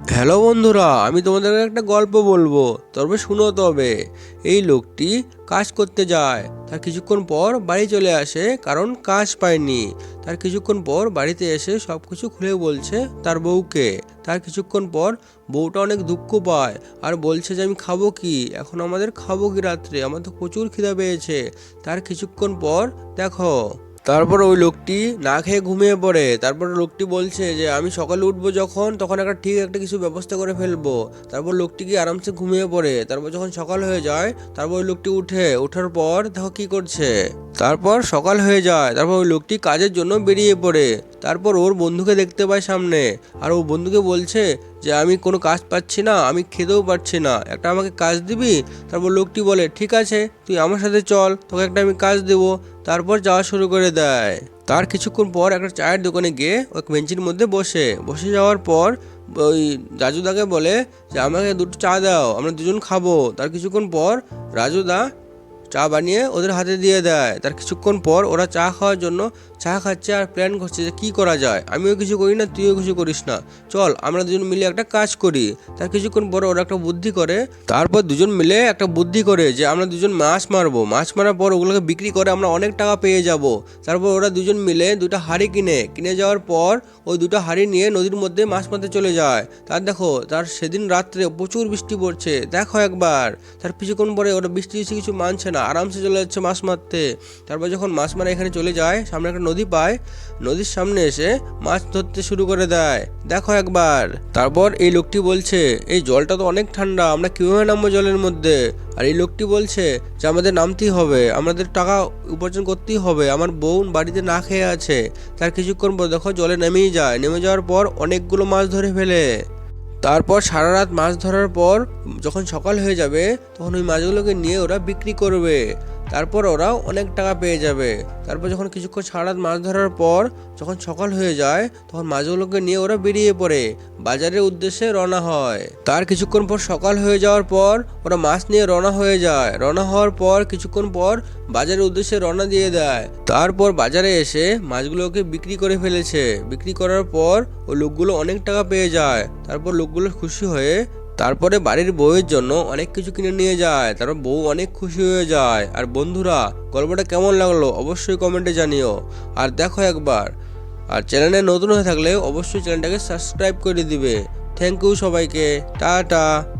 Hello বন্ধুরা, আমি তোমাদের একটা গল্প বলবো, তবে শুনো তবে। এই লোকটি কাজ করতে যায়, তার কিছুক্ষণ পর বাড়ি চলে আসে কারণ কাজ পায়নি। তার কিছুক্ষণ পর বাড়িতে এসে সব কিছু খুলে বলছে তার বউকে। তার কিছুক্ষণ পর বউটা অনেক দুঃখ পায় আর বলছে যে আমি খাবো কি, এখন আমাদের খাবো কি রাত্রে, আমার তো প্রচুর খিদা পেয়েছে। তার কিছুক্ষণ পর দেখো, তারপর ওই লোকটি না খেয়ে ঘুমিয়ে পড়ে। তারপর লোকটি বলছে যে আমি সকালে উঠবো যখন, তখন একটা কিছু ব্যবস্থা করে ফেলবো। তারপর লোকটি গিয়ে আরামসে ঘুমিয়ে পড়ে। তারপর যখন সকাল হয়ে যায়, তারপর ওই লোকটি ওঠার পর দেখো কি করছে। তারপর সকাল হয়ে যায়, তারপর ওই লোকটি কাজের জন্য বেরিয়ে পড়ে। তারপর ওর বন্ধুকে দেখতে পায় সামনে, আর ও বন্ধুকে বলছে যে আমি কোনো কাজ পাচ্ছি না, আমি খেতেও পারছি না, একটা আমাকে কাজ দিবি? তারপর লোকটি বলে ঠিক আছে, তুই আমার সাথে চল, তোকে একটা আমি কাজ দেবো। তারপর যাওয়া শুরু করে দেয়। তার কিছুক্ষণ পর একটা চায়ের দোকানে গিয়ে ওই বেঞ্চির মধ্যে বসে যাওয়ার পর ওই রাজুদাকে বলে যে আমাকে দুটো চা দাও, আমরা দুজন খাবো। তার কিছুক্ষণ পর রাজুদা চা বানিয়ে ওদের হাতে দিয়ে দেয়। তার কিছুক্ষণ পর ওরা চা খাওয়ার জন্য চা খাচ্ছে আর প্ল্যান করছে যে কী করা যায়, আমিও কিছু করি না তুইও কিছু করিস না, চল আমরা দুজন মিলে একটা কাজ করি। তার কিছুক্ষণ পর ওরা একটা বুদ্ধি করে। তারপর দুজন মিলে একটা বুদ্ধি করে যে আমরা দুজন মাছ মারবো, মাছ মারার পর ওগুলোকে বিক্রি করে আমরা অনেক টাকা পেয়ে যাব। তারপর ওরা দুজন মিলে দুটো হাঁড়ি কিনে যাওয়ার পর ওই দুটো হাঁড়ি নিয়ে নদীর মধ্যে মাছ মারতে চলে যায়। তার সেদিন রাত্রে প্রচুর বৃষ্টি পড়ছে, দেখো একবার। তার কিছুক্ষণ পরে ওরা বৃষ্টি কিছু মানছে না, আরামসে চলে যাচ্ছে মাছ মারতে। তারপর যখন মাছ মারা এখানে চলে যায়, সামনে একটা নদী পায়, নদীর সামনে এসে মাছ ধরতে শুরু করে দেয়, দেখো একবার। তারপর এই লোকটি বলছে এই জলটা তো অনেক ঠান্ডা, আমরা কিভাবে নামবো জলের মধ্যে? আর এই লোকটি বলছে যে আমাদের নামতেই হবে, আমাদের টাকা উপার্জন করতেই হবে, আমার বউ বাড়িতে না খেয়ে আছে। তার কিছুক্ষণ পর দেখো জলে নেমে যাওয়ার পর অনেকগুলো মাছ ধরে ফেলে। তারপর সারা রাত মাছ ধরার পর যখন সকাল হয়ে যাবে, তখন ওই মাছগুলোকে নিয়ে ওরা বিক্রি করবে। তারপর ওরা অনেক টাকা পেয়ে যাবে। তারপর যখন কিছুক্ষণ সারা রাত মাছ ধরার পর যখন সকাল হয়ে যায়, তখন মাছগুলোকে নিয়ে ওরা বেরিয়ে পড়ে, বাজারের উদ্দেশ্যে রওনা হয়। তার কিছুক্ষণ পর সকাল হয়ে যাওয়ার পর ওরা মাছ নিয়ে রওনা হয়ে যায়। রওনা হওয়ার পর কিছুক্ষণ পর বাজারের উদ্দেশ্যে রওনা দিয়ে দেয়। তারপর বাজারে এসে মাছগুলোকে বিক্রি করে ফেলেছে। বিক্রি করার পর ওই লোকগুলো অনেক টাকা পেয়ে যায়। তারপর লোকগুলো খুশি হয়ে তারপরে বাড়ির বউয়ের জন্য অনেক কিছু কিনে নিয়ে যায়। তারপর বউ অনেক খুশি হয়ে যায়। আর বন্ধুরা, গল্পটা কেমন লাগলো অবশ্যই কমেন্টে জানিও। আর দেখো একবার, আর চ্যানেলে নতুন হয়ে থাকলে অবশ্যই চ্যানেলটাকে সাবস্ক্রাইব করে দিবে। থ্যাংক ইউ সবাইকে, টাটা।